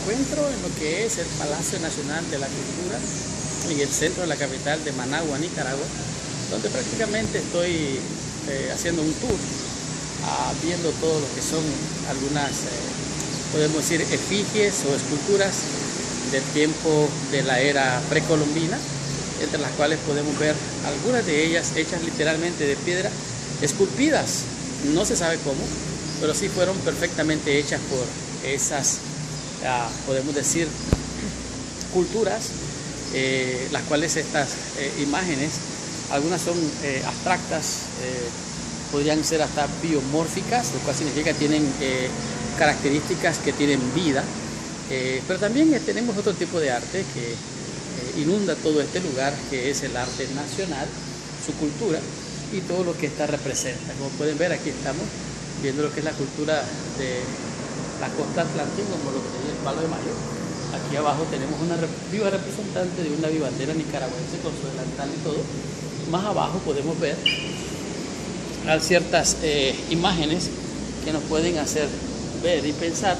encuentro en lo que es el Palacio Nacional de la Cultura, en el centro de la capital de Managua, Nicaragua, donde prácticamente estoy haciendo un tour, viendo todo lo que son algunas, podemos decir, efigies o esculturas del tiempo de la era precolombina, entre las cuales podemos ver algunas de ellas hechas literalmente de piedra, esculpidas, no se sabe cómo, pero sí fueron perfectamente hechas por esas, podemos decir, culturas, las cuales estas imágenes, algunas son abstractas, podrían ser hasta biomórficas, lo cual significa que tienen características que tienen vida, pero también tenemos otro tipo de arte que inunda todo este lugar, que es el arte nacional, su cultura y todo lo que esta representa. Como pueden ver, aquí estamos viendo lo que es la cultura de la costa atlántica, como lo que sería el Palo de Mayo. Aquí abajo tenemos una viva representante de una vivandera nicaragüense con su delantal y todo. Más abajo podemos ver ciertas imágenes que nos pueden hacer ver y pensar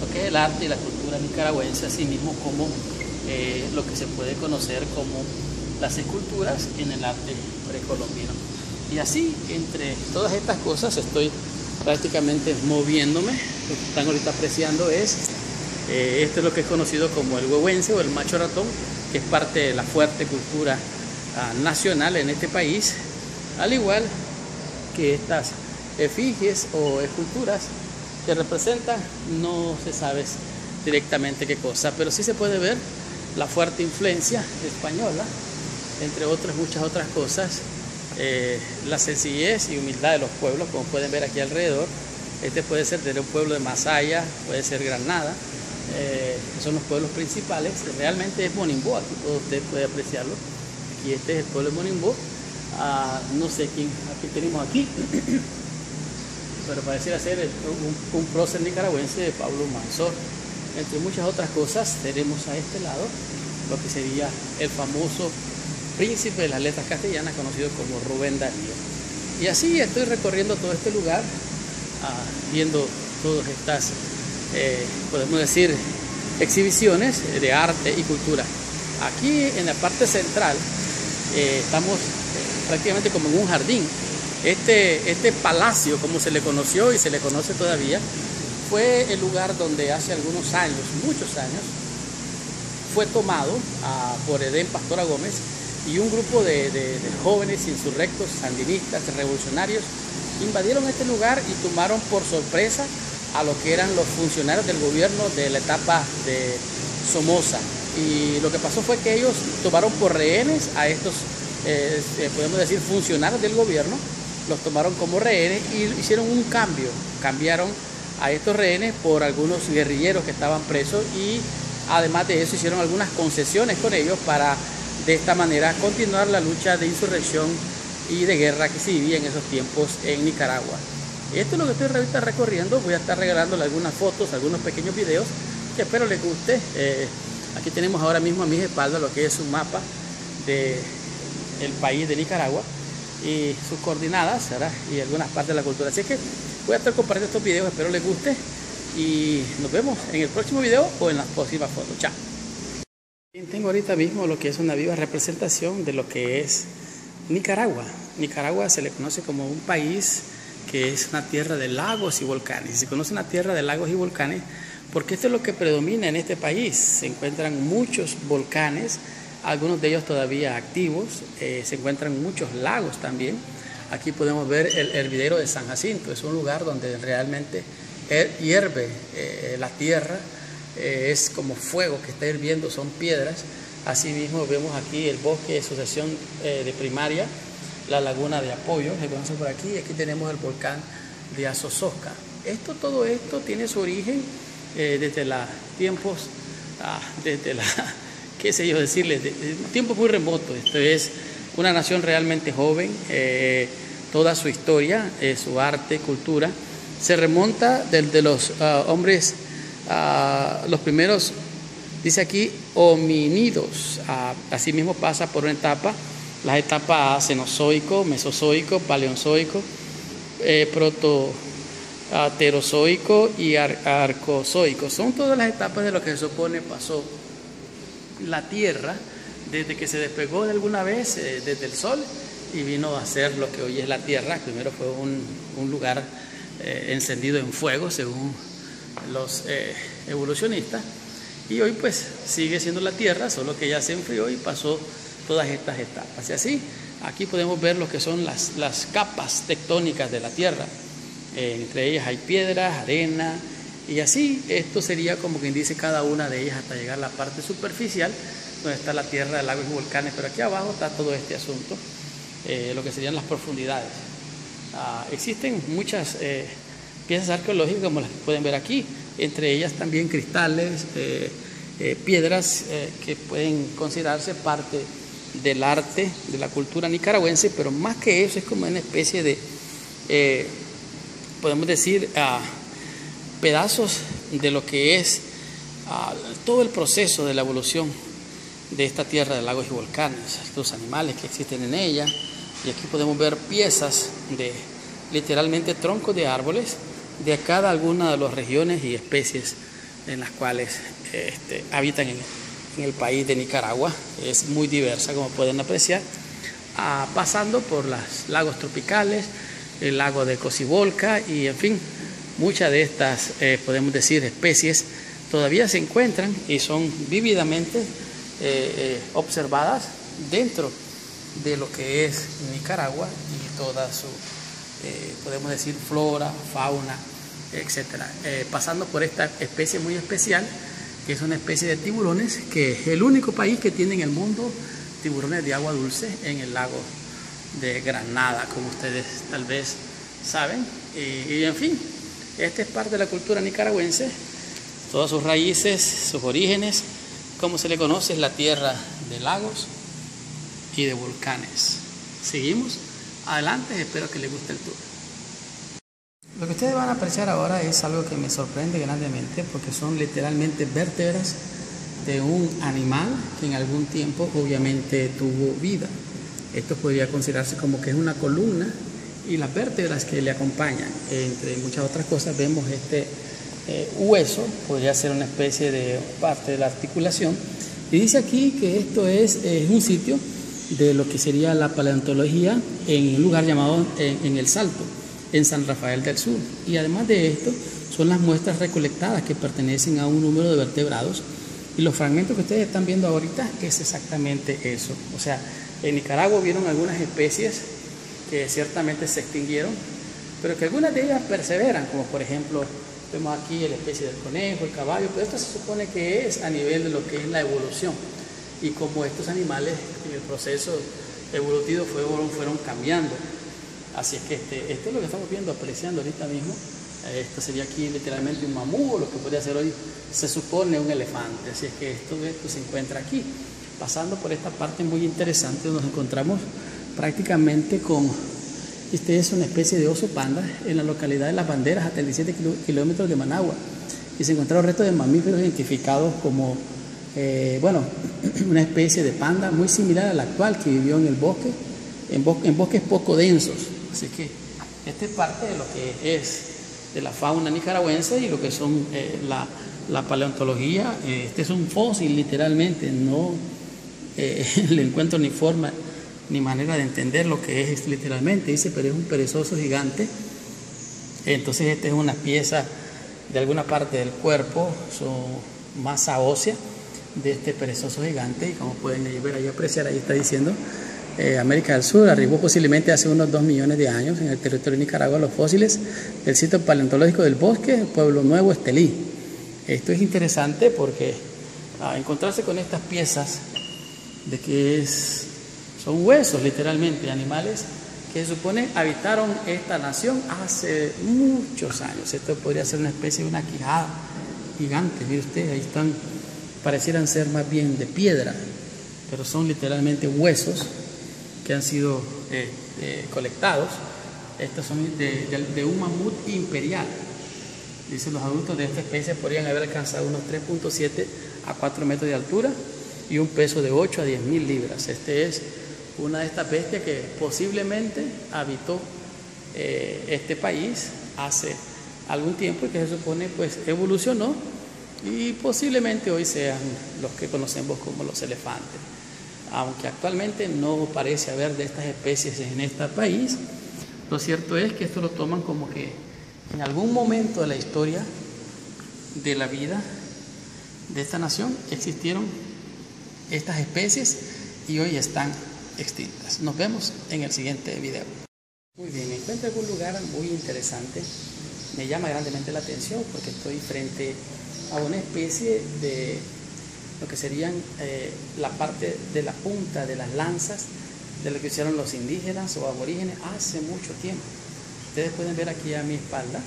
lo que es el arte y la cultura nicaragüense, así mismo como lo que se puede conocer como las esculturas en el arte precolombino. Y así, entre todas estas cosas, estoy prácticamente moviéndome. Lo que están ahorita apreciando es esto es lo que es conocido como el huehuense o el macho ratón, que es parte de la fuerte cultura nacional en este país, al igual que estas efigies o esculturas que representan, no se sabe directamente qué cosa, pero sí se puede ver la fuerte influencia española, entre otras muchas otras cosas, la sencillez y humildad de los pueblos, como pueden ver aquí alrededor. Este puede ser de un pueblo de Masaya, puede ser Granada, que son los pueblos principales. Realmente es Monimbó, aquí usted puede apreciarlo. Aquí este es el pueblo de Monimbó. No sé quién aquí tenemos aquí, pero pareciera ser un prócer nicaragüense de Pablo Manzor. Entre muchas otras cosas, tenemos a este lado lo que sería el famoso príncipe de las letras castellanas, conocido como Rubén Darío. Y así estoy recorriendo todo este lugar, viendo todas estas, podemos decir, exhibiciones de arte y cultura. Aquí en la parte central estamos prácticamente como en un jardín. Este palacio, como se le conoció y se le conoce todavía, fue el lugar donde hace algunos años, muchos años, fue tomado por Edén Pastora Gómez y un grupo de jóvenes insurrectos, sandinistas, revolucionarios, invadieron este lugar y tomaron por sorpresa a lo que eran los funcionarios del gobierno de la etapa de Somoza. Y lo que pasó fue que ellos tomaron por rehenes a estos, podemos decir, funcionarios del gobierno, los tomaron como rehenes y hicieron un cambio, cambiaron a estos rehenes por algunos guerrilleros que estaban presos y además de eso hicieron algunas concesiones con ellos para de esta manera continuar la lucha de insurrección y de guerra que se vivía en esos tiempos en Nicaragua. Esto es lo que estoy ahorita recorriendo. Voy a estar regalándole algunas fotos, algunos pequeños videos que espero les guste. Aquí tenemos ahora mismo a mis espaldas lo que es un mapa del país de Nicaragua y sus coordenadas, ¿verdad? Y algunas partes de la cultura. Así que voy a estar compartiendo estos videos, espero les guste y nos vemos en el próximo video o en las próximas fotos. Chao. Tengo ahorita mismo lo que es una viva representación de lo que es Nicaragua. Nicaragua se le conoce como un país que es una tierra de lagos y volcanes. Se conoce una tierra de lagos y volcanes porque esto es lo que predomina en este país. Se encuentran muchos volcanes, algunos de ellos todavía activos. Se encuentran muchos lagos también. Aquí podemos ver el hervidero de San Jacinto. Es un lugar donde realmente hierve la tierra. Es como fuego que está hirviendo, son piedras. Asimismo vemos aquí el bosque de sucesión de primaria, la laguna de Apoyo, se conoce por aquí. Aquí tenemos el volcán de Azozosca. Todo esto tiene su origen desde los tiempos, qué sé yo decirles, de tiempos muy remotos. Esto es una nación realmente joven. Toda su historia, su arte, cultura, se remonta desde los hombres, los primeros, dice aquí, homínidos. Asimismo pasa por una etapa, las etapas cenozoico, mesozoico, paleozoico, Terozoico y Arcozoico. Son todas las etapas de lo que se supone pasó la Tierra desde que se despegó de alguna vez desde el Sol y vino a ser lo que hoy es la Tierra. Primero fue un lugar encendido en fuego, según los evolucionistas, y hoy pues sigue siendo la Tierra, solo que ya se enfrió y pasó todas estas etapas. Y así, aquí podemos ver lo que son las capas tectónicas de la Tierra. Entre ellas hay piedras, arena, y así esto sería como quien dice cada una de ellas hasta llegar a la parte superficial, donde está la Tierra, lagos y volcanes, pero aquí abajo está todo este asunto, lo que serían las profundidades. Existen muchas piezas arqueológicas como las que pueden ver aquí, entre ellas también cristales, piedras que pueden considerarse parte del arte, de la cultura nicaragüense, pero más que eso es como una especie de, podemos decir, pedazos de lo que es todo el proceso de la evolución de esta tierra de lagos y volcanes, los animales que existen en ella. Y aquí podemos ver piezas de literalmente troncos de árboles de cada una de las regiones y especies en las cuales habitan en el país de Nicaragua. Es muy diversa, como pueden apreciar, pasando por los lagos tropicales, el lago de Cocibolca y en fin, muchas de estas podemos decir especies todavía se encuentran y son vívidamente observadas dentro de lo que es Nicaragua y toda su, podemos decir, flora, fauna, etcétera. Pasando por esta especie muy especial, que es una especie de tiburones, que es el único país que tiene en el mundo tiburones de agua dulce en el lago de Granada, como ustedes tal vez saben. Y en fin, esta es parte de la cultura nicaragüense, todas sus raíces, sus orígenes, como se le conoce, es la tierra de lagos y de volcanes. Seguimos adelante, espero que les guste el tour. Lo que ustedes van a apreciar ahora es algo que me sorprende grandemente, porque son literalmente vértebras de un animal que en algún tiempo obviamente tuvo vida. Esto podría considerarse como que es una columna, y las vértebras que le acompañan, entre muchas otras cosas, vemos este hueso, podría ser una especie de parte de la articulación, y dice aquí que esto es un sitio de lo que sería la paleontología en un lugar llamado en El Salto, en San Rafael del Sur. Y además de esto, son las muestras recolectadas que pertenecen a un número de vertebrados, y los fragmentos que ustedes están viendo ahorita es exactamente eso. O sea, en Nicaragua vieron algunas especies que ciertamente se extinguieron, pero que algunas de ellas perseveran, como por ejemplo vemos aquí la especie del conejo, el caballo, pero esto se supone que es a nivel de lo que es la evolución, y como estos animales en el proceso evolutivo fueron cambiando. Así es que esto es lo que estamos viendo, apreciando ahorita mismo. Esto sería aquí literalmente un mamú, o lo que podría ser hoy se supone un elefante. Así es que esto se encuentra aquí, pasando por esta parte muy interesante donde nos encontramos prácticamente con, este es una especie de oso panda en la localidad de Las Banderas, a 37 kilómetros de Managua, y se encontraron restos de mamíferos identificados como una especie de panda muy similar a la actual, que vivió en el bosque, en bosques poco densos. Así que esta es parte de lo que es de la fauna nicaragüense y lo que son la paleontología. Este es un fósil literalmente, no le encuentro ni forma ni manera de entender lo que es literalmente. Dice, pero es un perezoso gigante. Entonces esta es una pieza de alguna parte del cuerpo, su masa ósea de este perezoso gigante, y como pueden ver ahí, apreciar, ahí está diciendo América del Sur, arribó posiblemente hace unos 2 millones de años en el territorio de Nicaragua los fósiles del sitio paleontológico del Bosque, Pueblo Nuevo, Estelí. Esto es interesante porque encontrarse con estas piezas de que son huesos literalmente, animales que se supone habitaron esta nación hace muchos años. Esto podría ser una especie de una quijada gigante, mire usted, ahí están, parecieran ser más bien de piedra, pero son literalmente huesos que han sido colectados. Estos son de un mamut imperial. Dicen, los adultos de esta especie podrían haber alcanzado unos 3.7 a 4 metros de altura y un peso de 8 a 10.000 libras. Este es una de estas bestias que posiblemente habitó este país hace algún tiempo y que se supone pues evolucionó y posiblemente hoy sean los que conocemos como los elefantes. Aunque actualmente no parece haber de estas especies en este país, lo cierto es que esto lo toman como que en algún momento de la historia de la vida de esta nación existieron estas especies y hoy están extintas. Nos vemos en el siguiente video. Muy bien, me encuentro en un lugar muy interesante. Me llama grandemente la atención porque estoy frente a una especie de lo que serían la parte de la punta de las lanzas de lo que hicieron los indígenas o aborígenes hace mucho tiempo. Ustedes pueden ver aquí a mi espalda,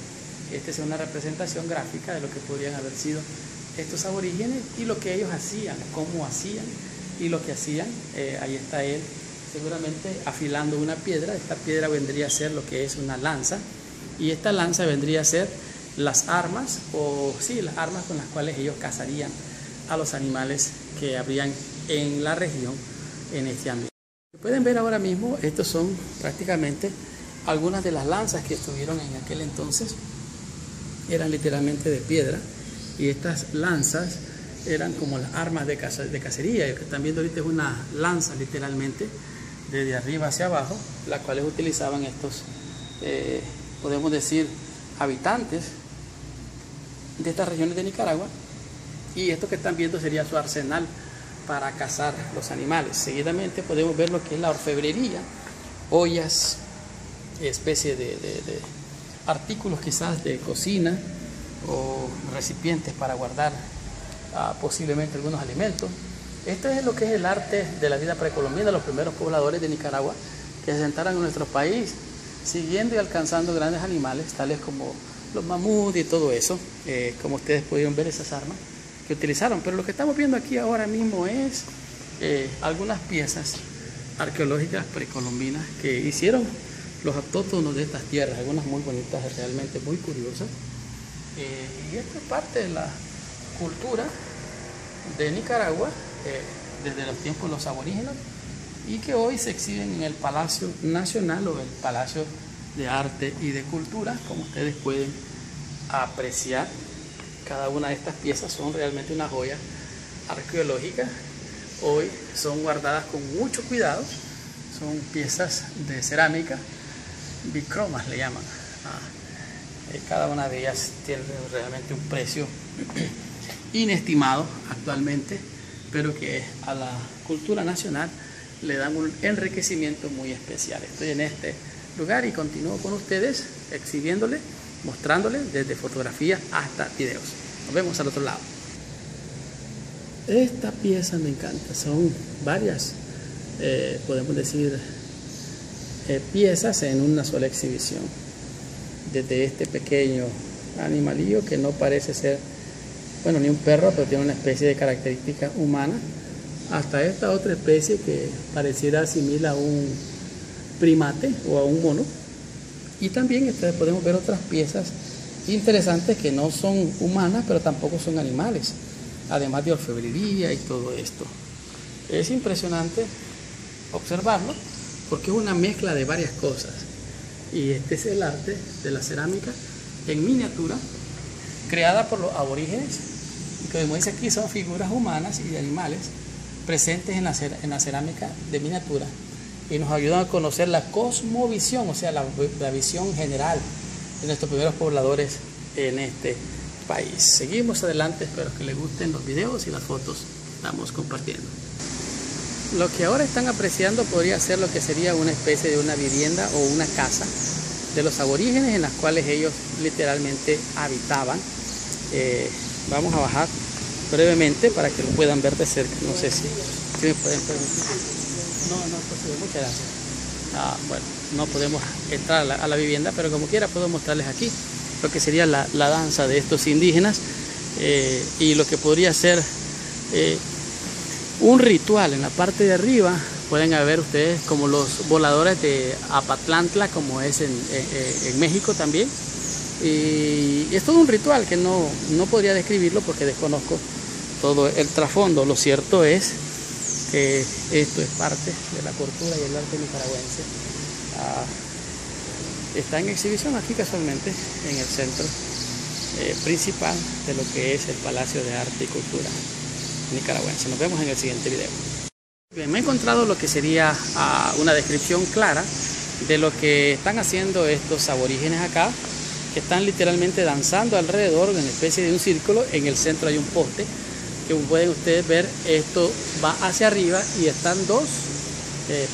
esta es una representación gráfica de lo que podrían haber sido estos aborígenes y lo que ellos hacían, cómo hacían y lo que hacían. Ahí está él seguramente afilando una piedra. Esta piedra vendría a ser lo que es una lanza y esta lanza vendría a ser las armas, o sí, las armas con las cuales ellos cazarían a los animales que habrían en la región en este ámbito. Pueden ver ahora mismo, estos son prácticamente algunas de las lanzas que estuvieron en aquel entonces. Eran literalmente de piedra y estas lanzas eran como las armas de cacería. Lo que están viendo ahorita es una lanza literalmente desde arriba hacia abajo, las cuales utilizaban estos, podemos decir, habitantes de estas regiones de Nicaragua, y esto que están viendo sería su arsenal para cazar los animales. Seguidamente podemos ver lo que es la orfebrería, ollas, especie de artículos quizás de cocina o recipientes para guardar posiblemente algunos alimentos. Esto es lo que es el arte de la vida precolombina, los primeros pobladores de Nicaragua que se asentaron en nuestro país, siguiendo y alcanzando grandes animales, tales como los mamuts y todo eso, como ustedes pudieron ver esas armas que utilizaron. Pero lo que estamos viendo aquí ahora mismo es algunas piezas arqueológicas precolombinas que hicieron los autóctonos de estas tierras, algunas muy bonitas, realmente muy curiosas. Y esto es parte de la cultura de Nicaragua desde los tiempos de los aborígenes y que hoy se exhiben en el Palacio Nacional o el Palacio de Arte y de Cultura. Como ustedes pueden apreciar, cada una de estas piezas son realmente una joya arqueológica. Hoy son guardadas con mucho cuidado, son piezas de cerámica, bicromas le llaman. Cada una de ellas tiene realmente un precio inestimado actualmente, pero que a la cultura nacional le dan un enriquecimiento muy especial. Estoy en este lugar y continúo con ustedes exhibiéndoles, mostrándoles desde fotografías hasta videos. Nos vemos al otro lado. Esta pieza me encanta, son varias, podemos decir, piezas en una sola exhibición. Desde este pequeño animalillo que no parece ser, bueno, ni un perro, pero tiene una especie de característica humana, hasta esta otra especie que pareciera similar a un primate o a un mono. Y también podemos ver otras piezas interesantes que no son humanas, pero tampoco son animales, además de orfebrería y todo esto. Es impresionante observarlo porque es una mezcla de varias cosas. Y este es el arte de la cerámica en miniatura, creada por los aborígenes, y que como dice aquí son figuras humanas y de animales presentes en la cerámica de miniatura, y nos ayudan a conocer la cosmovisión, o sea, la visión general de nuestros primeros pobladores en este país. Seguimos adelante, espero que les gusten los videos y las fotos que estamos compartiendo. Lo que ahora están apreciando podría ser lo que sería una especie de una vivienda o una casa de los aborígenes en las cuales ellos literalmente habitaban. Vamos a bajar brevemente para que lo puedan ver de cerca. No sé si me pueden permitir. No, pues, muchas gracias. Bueno, no podemos entrar a la vivienda, pero como quiera puedo mostrarles aquí lo que sería la danza de estos indígenas y lo que podría ser un ritual. En la parte de arriba pueden ver ustedes como los voladores de Apatlantla, como es en México también. Y es todo un ritual que no podría describirlo porque desconozco todo el trasfondo. Lo cierto es que esto es parte de la cultura y el arte nicaragüense. Está en exhibición aquí casualmente en el centro principal de lo que es el Palacio de Arte y Cultura nicaragüense. Nos vemos en el siguiente video. Bien, me he encontrado lo que sería una descripción clara de lo que están haciendo estos aborígenes acá, que están literalmente danzando alrededor de una especie de un círculo. En el centro hay un poste que pueden ustedes ver, esto va hacia arriba y están dos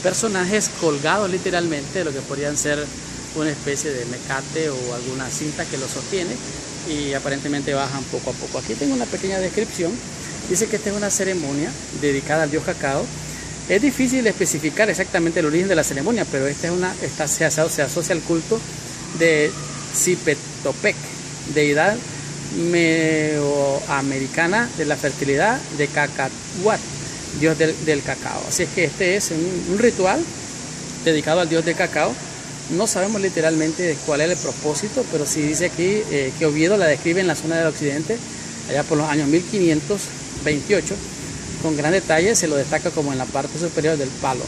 personajes colgados literalmente de lo que podrían ser una especie de mecate o alguna cinta que lo sostiene, y aparentemente bajan poco a poco. Aquí tengo una pequeña descripción. Dice que esta es una ceremonia dedicada al dios Cacao. Es difícil especificar exactamente el origen de la ceremonia, pero se asocia al culto de Cipetopec, deidad mesoamericana de la fertilidad de Cacahuat, dios del cacao. Así es que este es un ritual dedicado al dios del cacao. No sabemos literalmente cuál es el propósito, pero sí dice aquí que Oviedo la describe en la zona del occidente, allá por los años 1528, con gran detalle. Se lo destaca como en la parte superior del palo,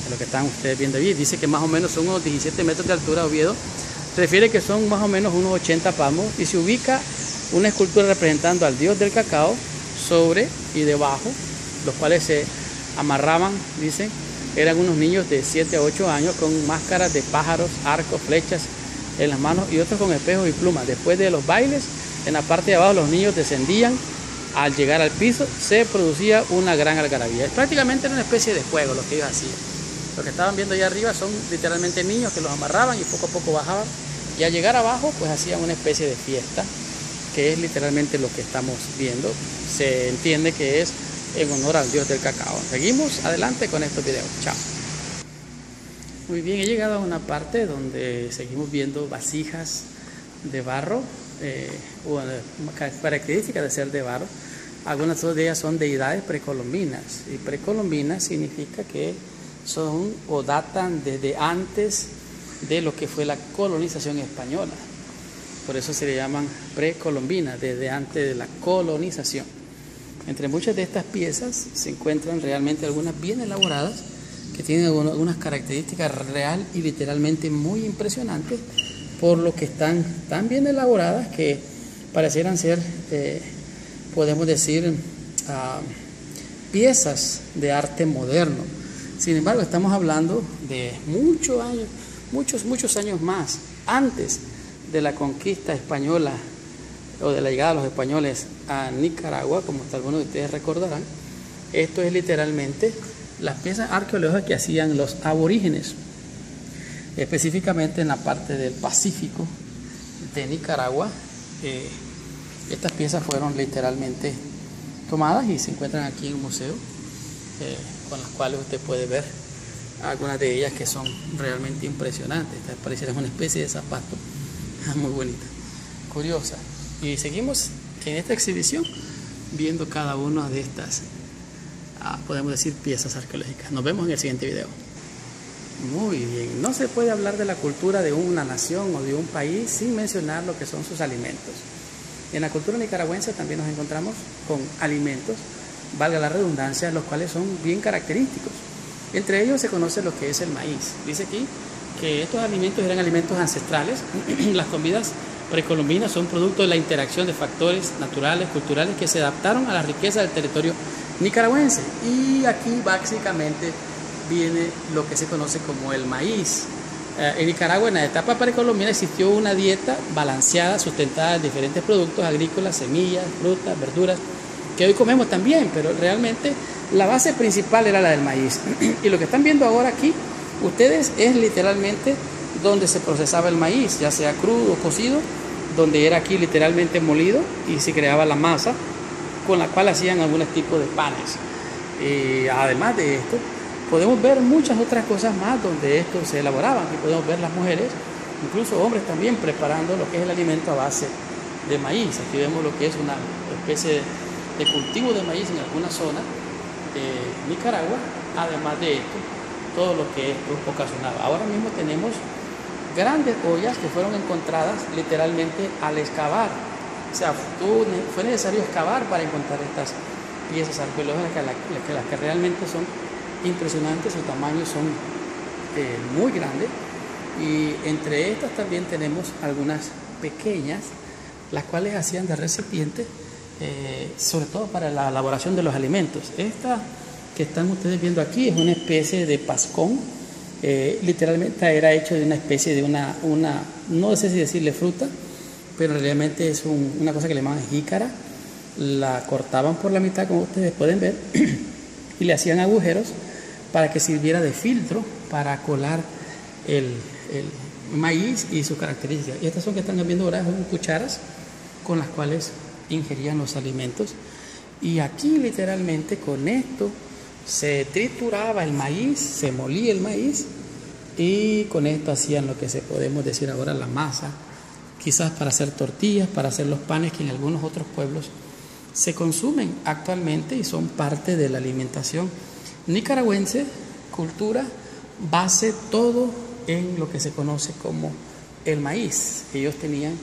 de lo que están ustedes viendo allí. Dice que más o menos son unos 17 metros de altura. Oviedo refiere que son más o menos unos 80 palmos, y se ubica una escultura representando al dios del cacao sobre y debajo, los cuales se amarraban, dicen, eran unos niños de 7 a 8 años con máscaras de pájaros, arcos, flechas en las manos, y otros con espejos y plumas. Después de los bailes, en la parte de abajo los niños descendían. Al llegar al piso se producía una gran algarabía. Es prácticamente una especie de juego lo que ellos hacían. Lo que estaban viendo allá arriba son literalmente niños que los amarraban y poco a poco bajaban, y al llegar abajo pues hacían una especie de fiesta, que es literalmente lo que estamos viendo. Se entiende que es en honor al dios del cacao. Seguimos adelante con estos videos. Chao. Muy bien, he llegado a una parte donde seguimos viendo vasijas de barro, características de ser de barro. Algunas de ellas son deidades precolombinas, y precolombinas significa que son o datan desde antes de lo que fue la colonización española. Por eso se le llaman precolombinas, desde antes de la colonización. Entre muchas de estas piezas se encuentran realmente algunas bien elaboradas, que tienen algunas características real y literalmente muy impresionantes, por lo que están tan bien elaboradas que parecieran ser, podemos decir, piezas de arte moderno. Sin embargo, estamos hablando de muchos años más antes de la conquista española o de la llegada de los españoles a Nicaragua, como algunos de ustedes recordarán. Esto es literalmente las piezas arqueológicas que hacían los aborígenes, específicamente en la parte del Pacífico de Nicaragua. Estas piezas fueron literalmente tomadas y se encuentran aquí en un museo, con las cuales usted puede ver algunas de ellas que son realmente impresionantes. Estas parecieran una especie de zapato muy bonita, curiosa. Y seguimos en esta exhibición viendo cada una de estas, podemos decir, piezas arqueológicas. Nos vemos en el siguiente video. Muy bien, no se puede hablar de la cultura de una nación o de un país sin mencionar lo que son sus alimentos. En la cultura nicaragüense también nos encontramos con alimentos, valga la redundancia, los cuales son bien característicos. Entre ellos se conoce lo que es el maíz. Dice aquí que estos alimentos eran alimentos ancestrales. Las comidas precolombinas son producto de la interacción de factores naturales, culturales, que se adaptaron a la riqueza del territorio nicaragüense. Y aquí básicamente viene lo que se conoce como el maíz. En Nicaragua, en la etapa precolombina, existió una dieta balanceada, sustentada en diferentes productos agrícolas, semillas, frutas, verduras, que hoy comemos también, pero realmente la base principal era la del maíz. Y lo que están viendo ahora aquí ustedes es literalmente donde se procesaba el maíz, ya sea crudo o cocido, donde era aquí literalmente molido y se creaba la masa con la cual hacían algunos tipos de panes. Además de esto, podemos ver muchas otras cosas más donde esto se elaboraba. Aquí podemos ver las mujeres, incluso hombres también, preparando lo que es el alimento a base de maíz. Aquí vemos lo que es una especie de cultivo de maíz en alguna zona de Nicaragua. Además de esto, todo lo que esto ocasionaba. Ahora mismo tenemos grandes ollas que fueron encontradas literalmente al excavar. O sea, fue necesario excavar para encontrar estas piezas arqueológicas, las que realmente son impresionantes. Sus tamaños son muy grandes, y entre estas también tenemos algunas pequeñas las cuales hacían de recipientes, sobre todo para la elaboración de los alimentos. Esta que están ustedes viendo aquí es una especie de pascón, literalmente era hecho de una especie de una no sé si decirle fruta, pero realmente es una cosa que le llamaban jícara. La cortaban por la mitad, como ustedes pueden ver, y le hacían agujeros para que sirviera de filtro para colar el maíz y sus características. Y estas son que están viendo ahora, son cucharas con las cuales ingerían los alimentos. Y aquí literalmente con esto se trituraba el maíz, se molía el maíz, y con esto hacían lo que se podemos decir ahora la masa, quizás para hacer tortillas, para hacer los panes que en algunos otros pueblos se consumen actualmente y son parte de la alimentación nicaragüense, cultura, base todo en lo que se conoce como el maíz. Ellos tenían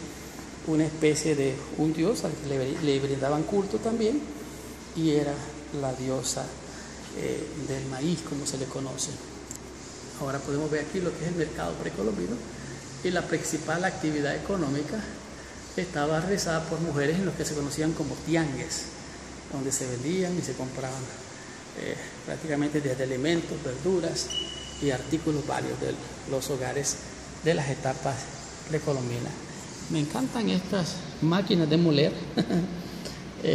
una especie de un dios al que le brindaban culto también, y era la diosa del maíz, como se le conoce. Ahora podemos ver aquí lo que es el mercado precolombino, y la principal actividad económica estaba realizada por mujeres en los que se conocían como tiangues, donde se vendían y se compraban prácticamente desde alimentos, verduras y artículos varios de los hogares de las etapas precolombinas. Me encantan estas máquinas de moler,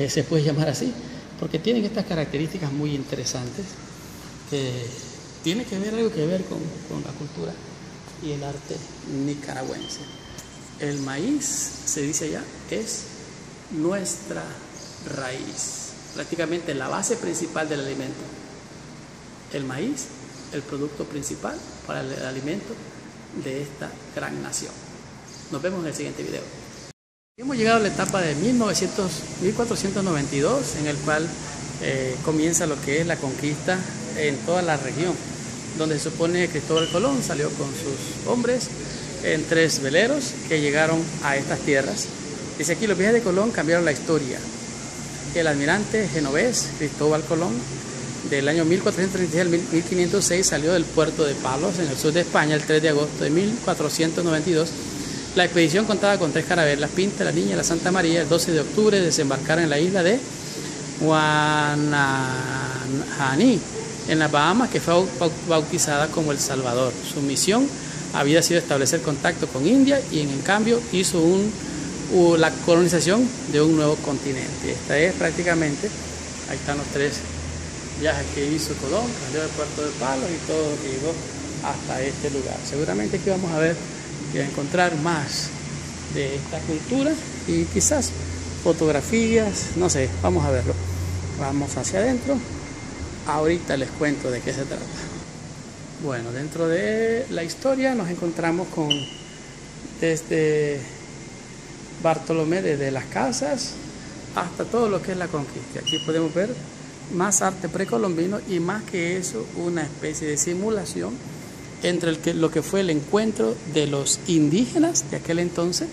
se puede llamar así, porque tienen estas características muy interesantes que tienen algo que ver con la cultura y el arte nicaragüense. El maíz, se dice allá, es nuestra raíz, prácticamente la base principal del alimento. El maíz, el producto principal para el alimento de esta gran nación. Nos vemos en el siguiente video. Hemos llegado a la etapa de 1492, en el cual comienza lo que es la conquista en toda la región, donde se supone que Cristóbal Colón salió con sus hombres en 3 veleros que llegaron a estas tierras. Dice aquí: los viajes de Colón cambiaron la historia. El almirante genovés Cristóbal Colón, del año 1436 al 1506, salió del puerto de Palos, en el sur de España, el 3 de agosto de 1492. La expedición contaba con 3 carabelas: la Pinta, la Niña y la Santa María. El 12 de octubre desembarcaron en la isla de Guanajaní, en las Bahamas, que fue bautizada como El Salvador. Su misión había sido establecer contacto con India, y en cambio hizo la colonización de un nuevo continente. Esta es prácticamente, ahí están los 3 viajes que hizo Colón, salió del puerto de Palos y todo lo que llegó hasta este lugar. Seguramente aquí vamos a ver y a encontrar más de esta cultura y quizás fotografías, no sé, vamos a verlo. Vamos hacia adentro, ahorita les cuento de qué se trata. Bueno, dentro de la historia nos encontramos con desde Bartolomé, desde las casas hasta todo lo que es la conquista. Aquí podemos ver más arte precolombino, y más que eso, una especie de simulación entre lo que fue el encuentro de los indígenas de aquel entonces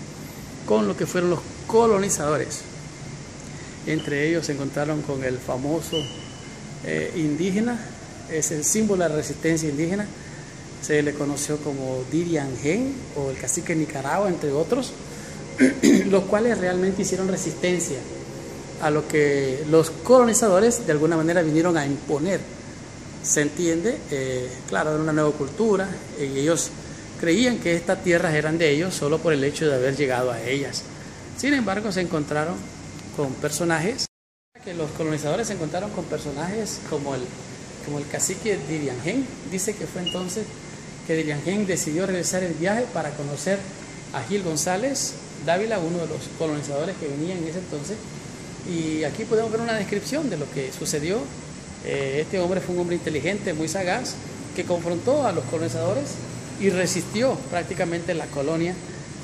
con lo que fueron los colonizadores. Entre ellos se encontraron con el famoso indígena, es el símbolo de la resistencia indígena, se le conoció como Diriangén o el cacique de Nicaragua, entre otros, los cuales realmente hicieron resistencia a lo que los colonizadores de alguna manera vinieron a imponer. Se entiende, claro, era una nueva cultura, y ellos creían que estas tierras eran de ellos solo por el hecho de haber llegado a ellas. Sin embargo, se encontraron con personajes, que los colonizadores se encontraron con personajes como el cacique Diriangén. Dice que fue entonces que Diriangén decidió realizar el viaje para conocer a Gil González Dávila, uno de los colonizadores que venían en ese entonces, y aquí podemos ver una descripción de lo que sucedió. Este hombre fue un hombre inteligente, muy sagaz, que confrontó a los colonizadores y resistió prácticamente la colonia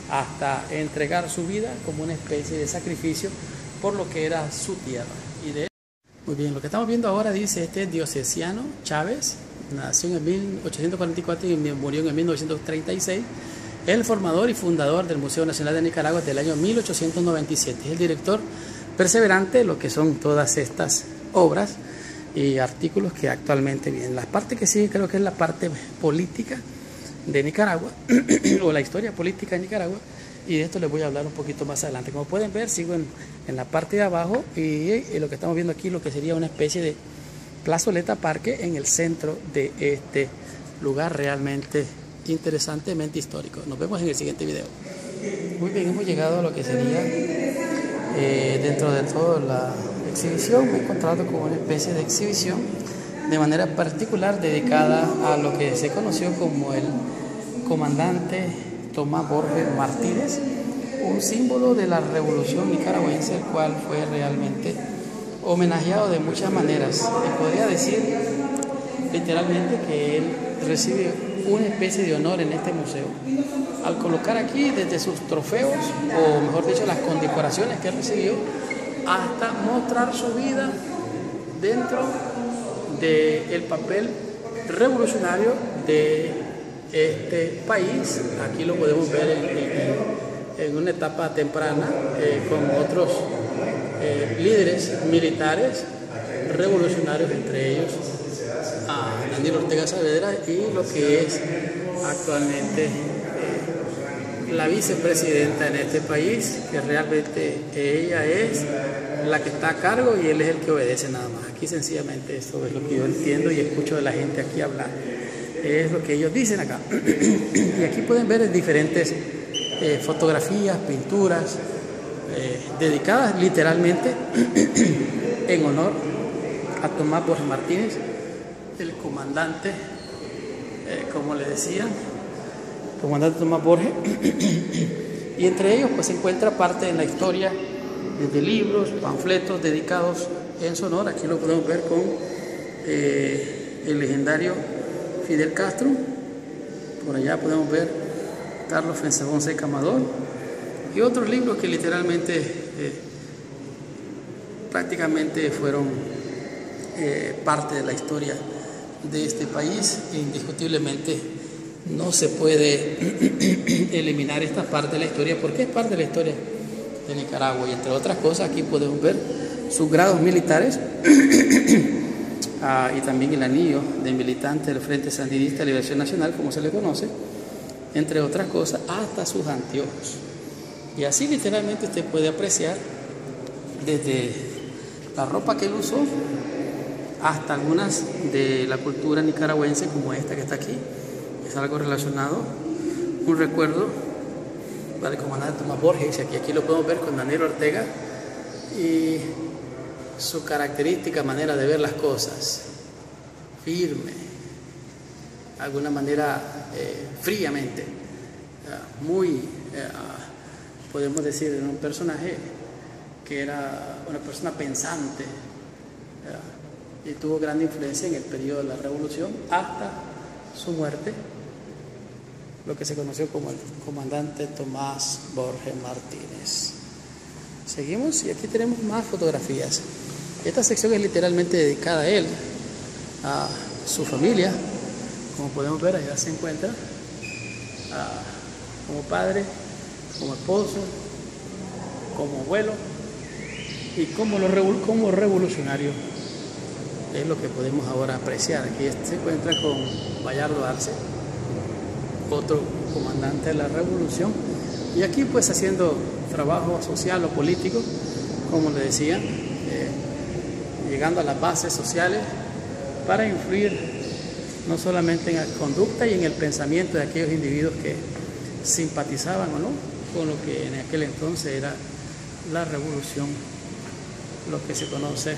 hasta entregar su vida como una especie de sacrificio por lo que era su tierra. Muy bien, lo que estamos viendo ahora dice Diocesiano Chávez, nació en 1844 y murió en 1936, es el formador y fundador del Museo Nacional de Nicaragua del año 1897, es el director perseverante de lo que son todas estas obras y artículos que actualmente vienen. La parte que sigue creo que es la parte política de Nicaragua o la historia política de Nicaragua, y de esto les voy a hablar un poquito más adelante. Como pueden ver, sigo en la parte de abajo y lo que estamos viendo aquí, lo que sería una especie de plazoleta parque en el centro de este lugar realmente interesantemente histórico. Nos vemos en el siguiente video. Muy bien, hemos llegado a lo que sería dentro de toda la exhibición. Me he encontrado con una especie de exhibición de manera particular dedicada a lo que se conoció como el comandante Tomás Borges Martínez, un símbolo de la revolución nicaragüense, el cual fue realmente homenajeado de muchas maneras. Se podría decir literalmente que él recibe una especie de honor en este museo al colocar aquí desde sus trofeos, o mejor dicho, las condecoraciones que él recibió, hasta mostrar su vida dentro del papel revolucionario de este país. Aquí lo podemos ver en una etapa temprana con otros líderes militares revolucionarios, entre ellos a Daniel Ortega Saavedra, y lo que es actualmente la vicepresidenta en este país, que realmente ella es la que está a cargo y él es el que obedece nada más. Aquí sencillamente esto es lo que yo entiendo y escucho de la gente aquí hablar. Es lo que ellos dicen acá. Y aquí pueden ver diferentes fotografías, pinturas, dedicadas literalmente en honor a Tomás Borges Martínez, el comandante, como le decían, comandante Tomás Borges. Y entre ellos pues se encuentra parte de la historia, desde libros, panfletos dedicados en su honor. Aquí lo podemos ver con el legendario Fidel Castro. Por allá podemos ver Carlos Fonseca Amador y otros libros que literalmente prácticamente fueron parte de la historia de este país. Indiscutiblemente no se puede eliminar esta parte de la historia, porque es parte de la historia de Nicaragua. Y entre otras cosas, aquí podemos ver sus grados militares y también el anillo de militante del Frente Sandinista de Liberación Nacional, como se le conoce, entre otras cosas, hasta sus anteojos. Y así literalmente usted puede apreciar desde la ropa que él usó hasta algunas de la cultura nicaragüense, como esta que está aquí. Es algo relacionado, un recuerdo para el comandante Tomás Borges. Aquí lo podemos ver con Daniel Ortega y su característica manera de ver las cosas, firme, de alguna manera fríamente, muy, podemos decir, un personaje que era una persona pensante, y tuvo gran influencia en el periodo de la Revolución hasta su muerte, lo que se conoció como el comandante Tomás Borges Martínez. Seguimos y aquí tenemos más fotografías. Esta sección es literalmente dedicada a él, a su familia. Como podemos ver, allá se encuentra como padre, como esposo, como abuelo y como revolucionario. Es lo que podemos ahora apreciar. Aquí se encuentra con Bayardo Arce, otro comandante de la revolución, y aquí pues haciendo trabajo social o político, como le decía, llegando a las bases sociales para influir no solamente en la conducta y en el pensamiento de aquellos individuos que simpatizaban o no con lo que en aquel entonces era la revolución, lo que se conoce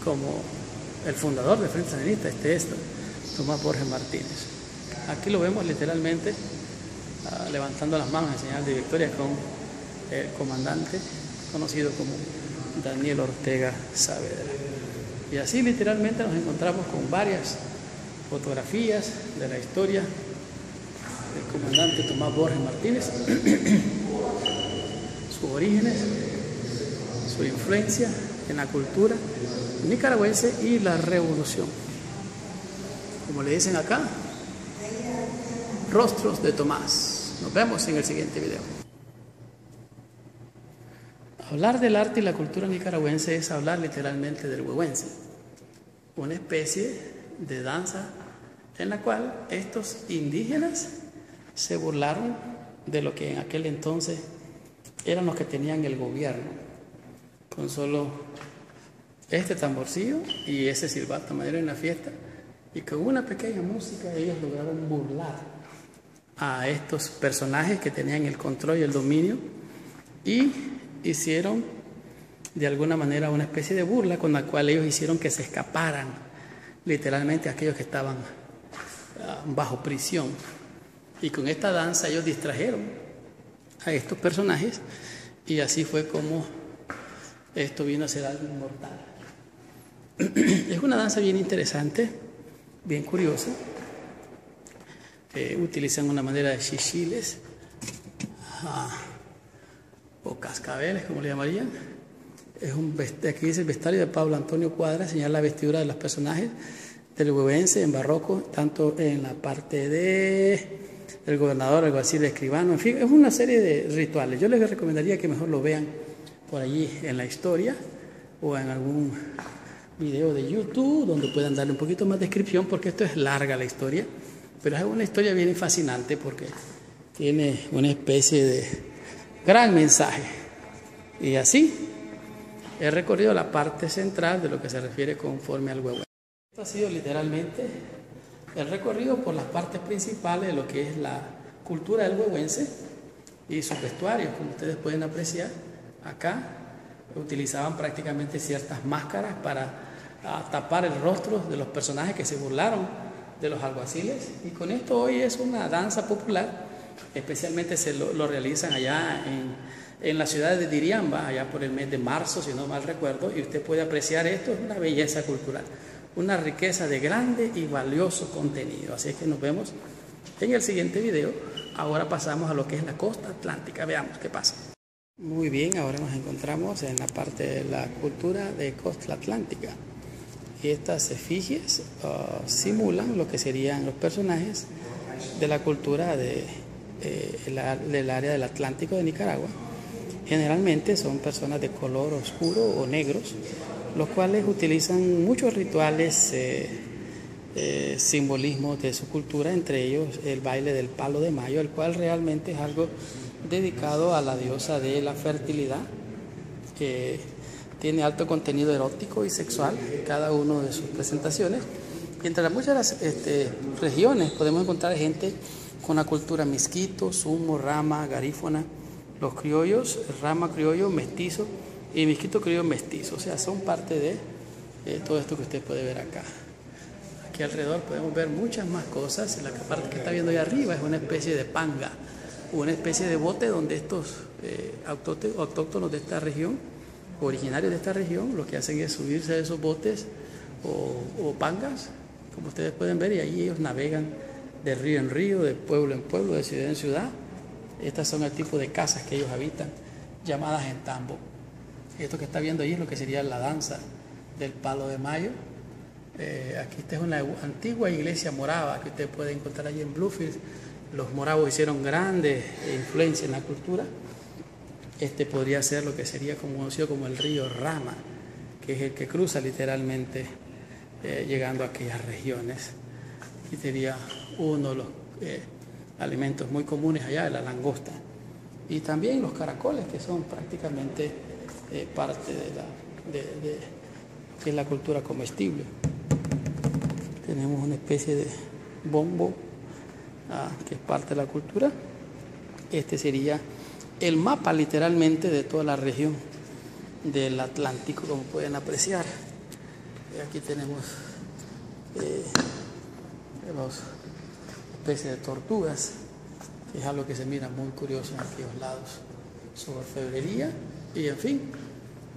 como el fundador del Frente Sandinista, Tomás Borges Martínez. Aquí lo vemos literalmente levantando las manos en señal de victoria con el comandante conocido como Daniel Ortega Saavedra. Y así literalmente nos encontramos con varias fotografías de la historia del comandante Tomás Borges Martínez, sus orígenes, su influencia en la cultura nicaragüense y la revolución. Como le dicen acá, rostros de Tomás. Nos vemos en el siguiente video. Hablar del arte y la cultura nicaragüense es hablar literalmente del huehuense, una especie de danza en la cual estos indígenas se burlaron de lo que en aquel entonces eran los que tenían el gobierno, con solo este tamborcillo y ese silbato madero en la fiesta, y con una pequeña música ellos lograron burlar a estos personajes que tenían el control y el dominio, y hicieron de alguna manera una especie de burla con la cual ellos hicieron que se escaparan literalmente aquellos que estaban bajo prisión. Y con esta danza ellos distrajeron a estos personajes, y así fue como esto vino a ser algo inmortal. Es una danza bien interesante, bien curiosa. Utilizan una manera de chichiles o cascabeles, como le llamarían. Aquí dice el vestuario de Pablo Antonio Cuadra, señala la vestidura de los personajes del huehuense en barroco, tanto en la parte del gobernador, alguacil, escribano, en fin, es una serie de rituales. Yo les recomendaría que mejor lo vean por allí en la historia o en algún video de YouTube donde puedan darle un poquito más de descripción, porque esto es larga la historia, pero es una historia bien fascinante porque tiene una especie de gran mensaje. Y así he recorrido la parte central de lo que se refiere conforme al huehuense. Esto ha sido literalmente el recorrido por las partes principales de lo que es la cultura del huehuense y sus vestuarios. Como ustedes pueden apreciar, acá utilizaban prácticamente ciertas máscaras para tapar el rostro de los personajes que se burlaron de los alguaciles, y con esto hoy es una danza popular, especialmente lo realizan allá en la ciudad de Diriamba, allá por el mes de marzo, si no mal recuerdo, y usted puede apreciar esto. Es una belleza cultural, una riqueza de grande y valioso contenido. Así es que nos vemos en el siguiente video. Ahora pasamos a lo que es la costa atlántica, veamos qué pasa. Muy bien, ahora nos encontramos en la parte de la cultura de costa atlántica. Y estas efigies simulan lo que serían los personajes de la cultura del área del Atlántico de Nicaragua. Generalmente son personas de color oscuro o negros, los cuales utilizan muchos rituales, simbolismos de su cultura, entre ellos el baile del palo de mayo, el cual realmente es algo dedicado a la diosa de la fertilidad, que tiene alto contenido erótico y sexual en cada una de sus presentaciones. Y entre las muchas regiones podemos encontrar gente con la cultura misquito, sumo, rama, garífona, los criollos, rama criollo, mestizo y misquito criollo mestizo. O sea, son parte de todo esto que usted puede ver acá. Aquí alrededor podemos ver muchas más cosas. La parte que está viendo ahí arriba es una especie de panga, una especie de bote donde estos autóctonos de esta región, originarios de esta región, lo que hacen es subirse a esos botes o pangas, como ustedes pueden ver, y ahí ellos navegan de río en río, de pueblo en pueblo, de ciudad en ciudad. Estas son el tipo de casas que ellos habitan, llamadas en tambo. Esto que está viendo ahí es lo que sería la danza del palo de mayo. Aquí esta es una antigua iglesia morava que usted puede encontrar allí en Bluefield. Los moravos hicieron grandes influencia en la cultura. Este podría ser lo que sería conocido como el río Rama, que es el que cruza literalmente llegando a aquellas regiones. Y sería uno de los alimentos muy comunes allá, de la langosta. Y también los caracoles, que son prácticamente parte de la cultura comestible. Tenemos una especie de bombo, que es parte de la cultura. Este sería el mapa literalmente de toda la región del Atlántico, como pueden apreciar. Aquí tenemos dos especies de tortugas, que es algo que se mira muy curioso en aquellos lados, su orfebrería. Y en fin,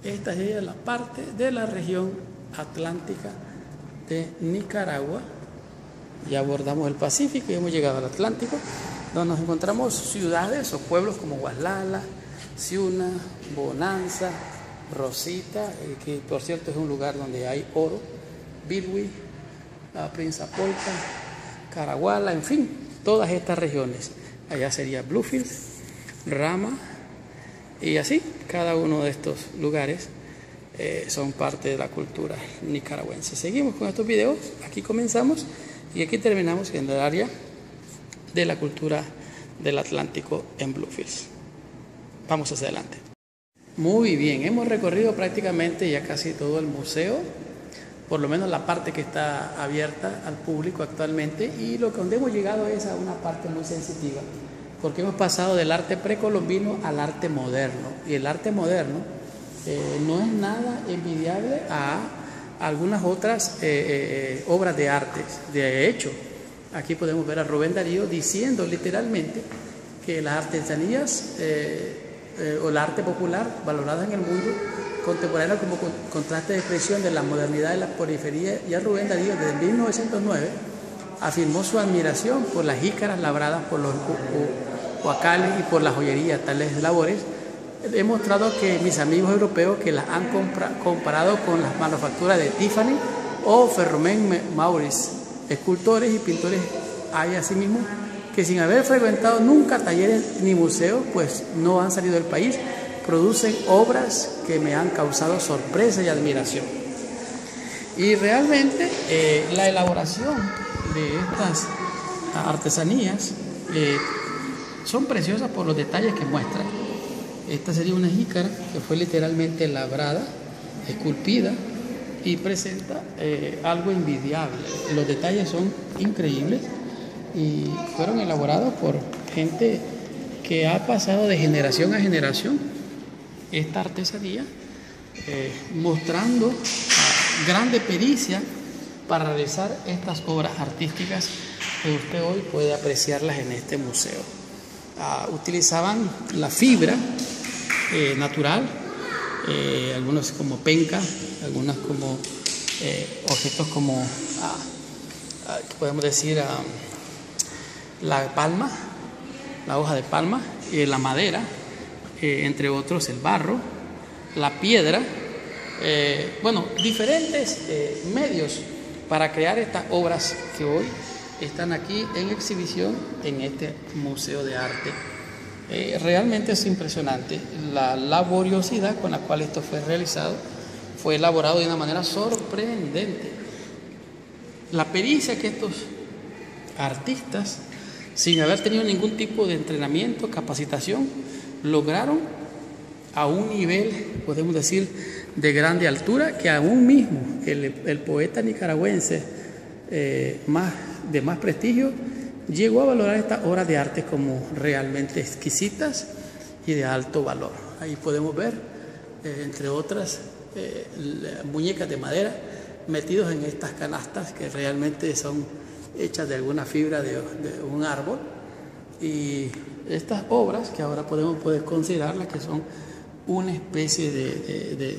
esta es la parte de la región atlántica de Nicaragua. Ya abordamos el Pacífico y hemos llegado al Atlántico, donde nos encontramos ciudades o pueblos como Guaslala, Ciuna, Bonanza, Rosita, que por cierto es un lugar donde hay oro, Bilwi, Prinzapolca, Caraguala, en fin, todas estas regiones. Allá sería Bluefield, Rama, y así cada uno de estos lugares son parte de la cultura nicaragüense. Seguimos con estos videos, aquí comenzamos y aquí terminamos en el área de la cultura del Atlántico en Bluefields. Vamos hacia adelante. Muy bien, hemos recorrido prácticamente ya casi todo el museo, por lo menos la parte que está abierta al público actualmente, y donde hemos llegado es a una parte muy sensitiva, porque hemos pasado del arte precolombino al arte moderno, y el arte moderno no es nada envidiable a algunas otras obras de arte. De hecho, aquí podemos ver a Rubén Darío diciendo literalmente que las artesanías o el arte popular valorada en el mundo contemporáneo como contraste de expresión de la modernidad de la periferia. Ya Rubén Darío desde 1909 afirmó su admiración por las jícaras labradas por los huacales y por la joyería, tales labores. He mostrado que mis amigos europeos que las han comparado con las manufacturas de Tiffany o Ferromen Maurice, escultores y pintores hay asimismo que sin haber frecuentado nunca talleres ni museos, pues no han salido del país, producen obras que me han causado sorpresa y admiración. Y realmente la elaboración de estas artesanías son preciosas por los detalles que muestran. Esta sería una jícara que fue literalmente labrada, esculpida, y presenta algo envidiable. Los detalles son increíbles y fueron elaborados por gente que ha pasado de generación a generación esta artesanía, mostrando grande pericia para realizar estas obras artísticas que usted hoy puede apreciarlas en este museo. Utilizaban la fibra natural, algunos como penca, algunos como objetos como podemos decir la palma, la hoja de palma, la madera, entre otros el barro, la piedra, bueno, diferentes medios para crear estas obras que hoy están aquí en exhibición en este Museo de Arte. Realmente es impresionante la laboriosidad con la cual esto fue realizado. Fue elaborado de una manera sorprendente. La pericia que estos artistas, sin haber tenido ningún tipo de entrenamiento, capacitación, lograron a un nivel, podemos decir, de grande altura, que aún mismo el poeta nicaragüense de más prestigio llegó a valorar estas obras de arte como realmente exquisitas y de alto valor. Ahí podemos ver, entre otras, muñecas de madera metidos en estas canastas que realmente son hechas de alguna fibra de un árbol, y estas obras que ahora podemos considerarlas que son una especie de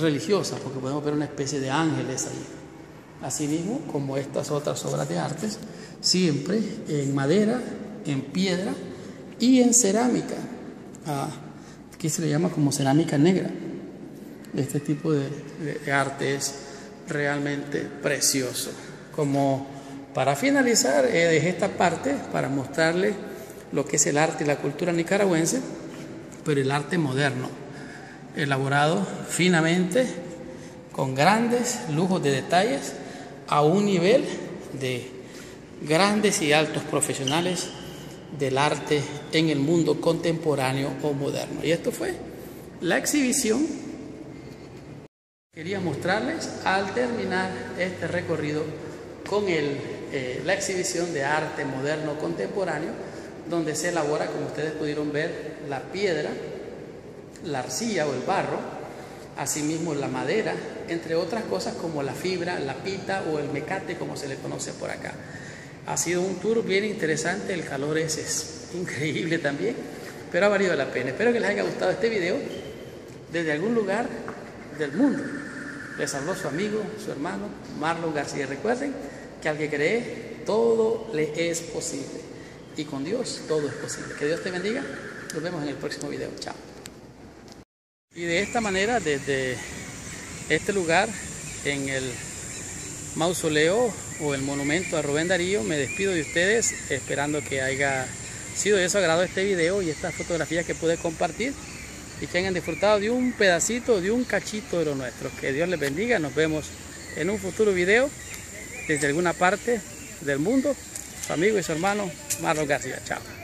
religiosa, porque podemos ver una especie de ángeles ahí. Asimismo, como estas otras obras de artes, siempre en madera, en piedra y en cerámica. Aquí se le llama como cerámica negra. Este tipo de arte es realmente precioso. Como para finalizar, dejé esta parte para mostrarles lo que es el arte y la cultura nicaragüense, pero el arte moderno, elaborado finamente, con grandes lujos de detalles, a un nivel de grandes y altos profesionales del arte en el mundo contemporáneo o moderno. Y esto fue la exhibición que quería mostrarles al terminar este recorrido con la exhibición de arte moderno contemporáneo, donde se elabora, como ustedes pudieron ver, la piedra, la arcilla o el barro, asimismo la madera, entre otras cosas como la fibra, la pita o el mecate, como se le conoce por acá. Ha sido un tour bien interesante, el calor es increíble también, pero ha valido la pena. Espero que les haya gustado este video desde algún lugar del mundo. Les habló su amigo, su hermano, Marlon García. Recuerden que al que cree, todo le es posible. Y con Dios todo es posible. Que Dios te bendiga. Nos vemos en el próximo video. Chao. Y de esta manera, desde este lugar, en el mausoleo o el monumento a Rubén Darío, me despido de ustedes, esperando que haya sido de su agrado este video y estas fotografías que pude compartir, y que hayan disfrutado de un pedacito, de un cachito de lo nuestro. Que Dios les bendiga. Nos vemos en un futuro video desde alguna parte del mundo. Su amigo y su hermano Marlon García, chao.